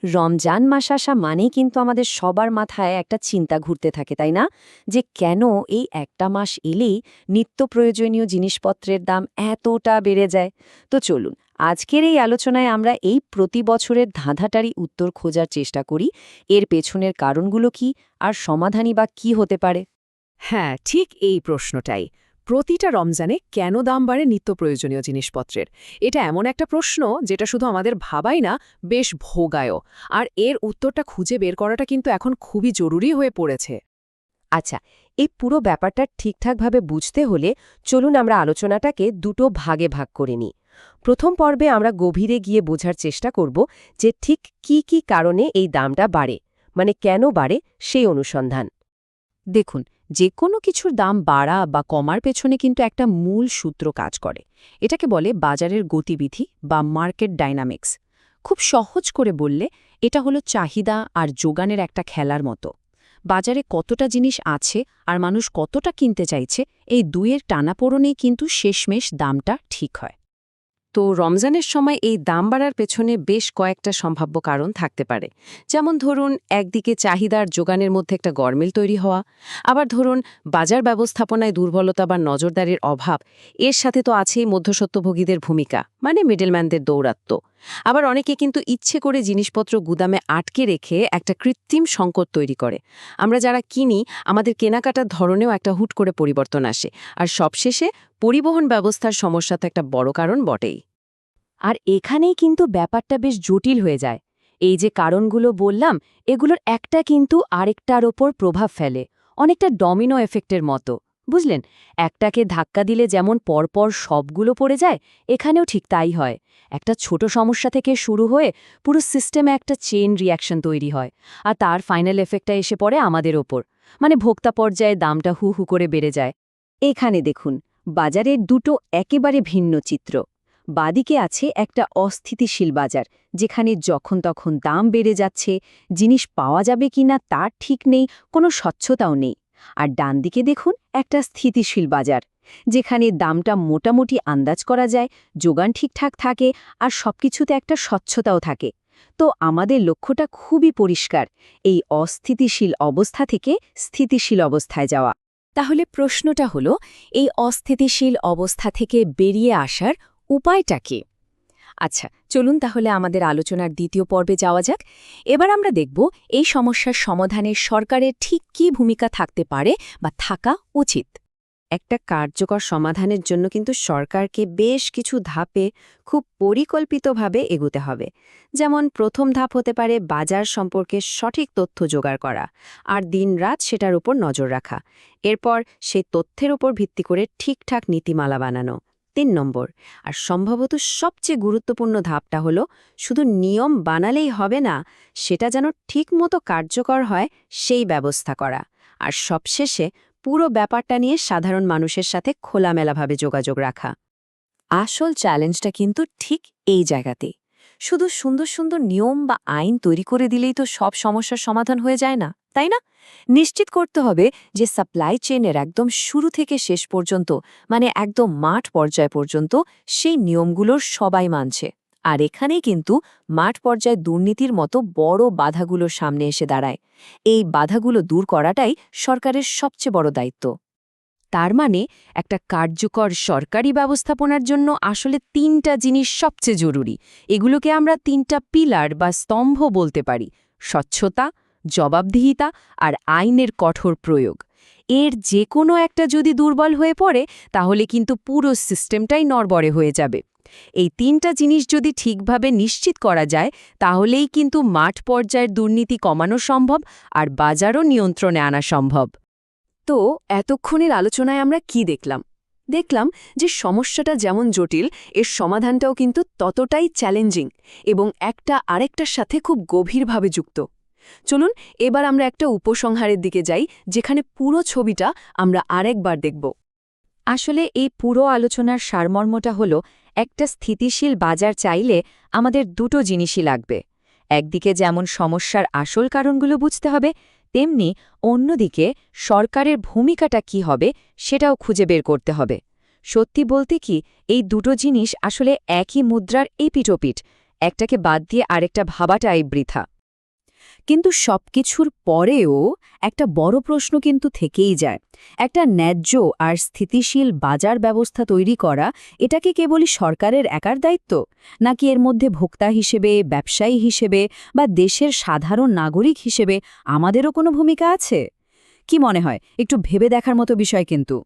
রমজান মাস আসা মানেই কিন্তু আমাদের সবার মাথায় একটা চিন্তা ঘুরতে থাকে, তাই না? যে কেন এই একটা মাস এলেই নিত্য প্রয়োজনীয় জিনিসপত্রের দাম এতটা বেড়ে যায়। তো চলুন, আজকের এই আলোচনায় আমরা এই প্রতি বছরের ধাঁধাটারই উত্তর খোঁজার চেষ্টা করি। এর পেছনের কারণগুলো কি, আর সমাধানই বা কি হতে পারে। হ্যাঁ, ঠিক এই প্রশ্নটাই। প্রতিটা রমজানে কেন দাম বাড়ে নিত্য প্রয়োজনীয় জিনিসপত্রের? এটা এমন একটা প্রশ্ন যেটা শুধু আমাদের ভাবাই না, বেশ ভোগায়ও। আর এর উত্তরটা খুঁজে বের করাটা কিন্তু এখন খুবই জরুরি হয়ে পড়েছে। আচ্ছা, এই পুরো ব্যাপারটা ঠিকঠাকভাবে বুঝতে হলে চলুন আমরা আলোচনাটাকে দুটো ভাগে ভাগ করে নিই। প্রথম পর্বে আমরা গভীরে গিয়ে বোঝার চেষ্টা করব যে ঠিক কি কি কারণে এই দামটা বাড়ে, মানে কেন বাড়ে সেই অনুসন্ধান। দেখুন, যে কোনো কিছুর দাম বাড়া বা কমার পেছনে কিন্তু একটা মূল সূত্র কাজ করে। এটাকে বলে বাজারের গতিবিধি বা মার্কেট ডাইনামিক্স। খুব সহজ করে বললে এটা হলো চাহিদা আর যোগানের একটা খেলার মতো। বাজারে কতটা জিনিস আছে আর মানুষ কতটা কিনতে চাইছে, এই দুইয়ের টানাপোড়েনেই কিন্তু শেষমেশ দামটা ঠিক হয়। তো রমজানের সময় এই দাম বাড়ার পেছনে বেশ কয়েকটা সম্ভাব্য কারণ থাকতে পারে। যেমন ধরুন, একদিকে চাহিদার যোগানের মধ্যে একটা গরমিল তৈরি হওয়া, আবার ধরুন বাজার ব্যবস্থাপনায় দুর্বলতা বা নজরদারির অভাব। এর সাথে তো আছেই মধ্যস্বত্বভোগীদের ভূমিকা, মানে মিডলম্যানদের দৌরাত্ম্য। আবার অনেকে কিন্তু ইচ্ছে করে জিনিসপত্র গুদামে আটকে রেখে একটা কৃত্রিম সংকট তৈরি করে। আমরা যারা কিনি, আমাদের কেনাকাটার ধরনেও একটা হুট করে পরিবর্তন আসে। আর সবশেষে পরিবহন ব্যবস্থার সমস্যা তো একটা বড় কারণ বটেই। আর এখানেই কিন্তু ব্যাপারটা বেশ জটিল হয়ে যায়। এই যে কারণগুলো বললাম, এগুলোর একটা কিন্তু আরেকটার ওপর প্রভাব ফেলে, অনেকটা ডমিনো এফেক্টের মতো। বুঝলেন, একটাকে ধাক্কা দিলে যেমন পরপর সবগুলো পড়ে যায়, এখানেও ঠিক তাই হয়। একটা ছোট সমস্যা থেকে শুরু হয়ে পুরো সিস্টেমে একটা চেইন রিয়াকশন তৈরি হয়, আর তার ফাইনাল এফেক্টটা এসে পড়ে আমাদের ওপর। মানে ভোক্তা পর্যায়ে দামটা হু হু করে বেড়ে যায়। এখানে দেখুন, বাজারের দুটো একেবারে ভিন্ন চিত্র। বাদিকে আছে একটা অস্থিতিশীল বাজার, যেখানে যখন তখন দাম বেড়ে যাচ্ছে, জিনিস পাওয়া যাবে কিনা তার ঠিক নেই, কোনো স্বচ্ছতাও নেই। আর ডান দিকে দেখুন একটা স্থিতিশীল বাজার, যেখানে দামটা মোটামুটি আন্দাজ করা যায়, যোগান ঠিকঠাক থাকে, আর সবকিছুতে একটা স্বচ্ছতাও থাকে। তো আমাদের লক্ষ্যটা খুবই পরিষ্কার, এই অস্থিতিশীল অবস্থা থেকে স্থিতিশীল অবস্থায় যাওয়া। তাহলে প্রশ্নটা হলো, এই অস্থিতিশীল অবস্থা থেকে বেরিয়ে আসার উপায়টা কি? আচ্ছা, চলুন তাহলে আমাদের আলোচনার দ্বিতীয় পর্বে যাওয়া যাক। এবার আমরা দেখব এই সমস্যার সমাধানে সরকারের ঠিক কী ভূমিকা থাকতে পারে বা থাকা উচিত। একটা কার্যকর সমাধানের জন্য কিন্তু সরকারকে বেশ কিছু ধাপে খুব পরিকল্পিতভাবে এগোতে হবে। যেমন প্রথম ধাপ হতে পারে বাজার সম্পর্কে সঠিক তথ্য জোগাড় করা, আর দিনরাত সেটার উপর নজর রাখা। এরপর সেই তথ্যের উপর ভিত্তি করে ঠিকঠাক নীতিমালা বানানো। ৩ নম্বর, আর সম্ভবত সবচেয়ে গুরুত্বপূর্ণ ধাপটা হলো, শুধু নিয়ম বানালেই হবে না, সেটা যেন ঠিকমতো কার্যকর হয় সেই ব্যবস্থা করা। আর সবশেষে পুরো ব্যাপারটা নিয়ে সাধারণ মানুষের সাথে খোলামেলাভাবে যোগাযোগ রাখা। আসল চ্যালেঞ্জটা কিন্তু ঠিক এই জায়গাতেই। শুধু সুন্দর সুন্দর নিয়ম বা আইন তৈরি করে দিলেই তো সব সমস্যার সমাধান হয়ে যায় না, তাই না? নিশ্চিত করতে হবে যে সাপ্লাই চেইনের একদম শুরু থেকে শেষ পর্যন্ত, মানে একদম মাঠ পর্যায় পর্যন্ত সেই নিয়মগুলোর সবাই মানছে। আর এখানেই কিন্তু মাঠ পর্যায়ে দুর্নীতির মতো বড় বাধাগুলোর সামনে এসে দাঁড়ায়। এই বাধাগুলো দূর করাটাই সরকারের সবচেয়ে বড় দায়িত্ব। তার মানে একটা কার্যকর সরকারি ব্যবস্থাপনার জন্য আসলে ৩টা জিনিস সবচেয়ে জরুরি। এগুলোকে আমরা ৩টা পিলার বা স্তম্ভ বলতে পারি: স্বচ্ছতা, জবাবদিহিতা আর আইনের কঠোর প্রয়োগ। এর যে কোনো একটা যদি দুর্বল হয়ে পড়ে, তাহলে কিন্তু পুরো সিস্টেমটাই নড়বড়ে হয়ে যাবে। এই ৩টা জিনিস যদি ঠিকভাবে নিশ্চিত করা যায়, তাহলেই কিন্তু মাঠ পর্যায়ের দুর্নীতি কমানো সম্ভব আর বাজারও নিয়ন্ত্রণে আনা সম্ভব। তো এতক্ষণের আলোচনায় আমরা কি দেখলাম? দেখলাম যে সমস্যাটা যেমন জটিল, এর সমাধানটাও কিন্তু ততটাই চ্যালেঞ্জিং এবং একটা আরেকটার সাথে খুব গভীরভাবে যুক্ত। চলুন এবার আমরা একটা উপসংহারের দিকে যাই, যেখানে পুরো ছবিটা আমরা আরেকবার দেখব। আসলে এই পুরো আলোচনার সারমর্মটা হলো, একটা স্থিতিশীল বাজার চাইলে আমাদের দুটো জিনিসই লাগবে। একদিকে যেমন সমস্যার আসল কারণগুলো বুঝতে হবে, তেমনি অন্যদিকে সরকারের ভূমিকাটা কি হবে সেটাও খুঁজে বের করতে হবে। সত্যি বলতে কি, এই দুটো জিনিস আসলে একই মুদ্রার এপিটোপিট। একটাকে বাদ দিয়ে আরেকটা ভাবাটাই বৃথা। কিন্তু সবকিছুর পরেও একটা বড় প্রশ্ন কিন্তু থেকেই যায়। একটা ন্যায্য আর স্থিতিশীল বাজার ব্যবস্থা তৈরি করা, এটা কি কেবলই সরকারের একার দায়িত্ব, নাকি এর মধ্যে ভোক্তা হিসেবে, ব্যবসায়ী হিসেবে বা দেশের সাধারণ নাগরিক হিসেবে আমাদেরও কোনো ভূমিকা আছে? কি মনে হয়? একটু ভেবে দেখার মতো বিষয় কিন্তু।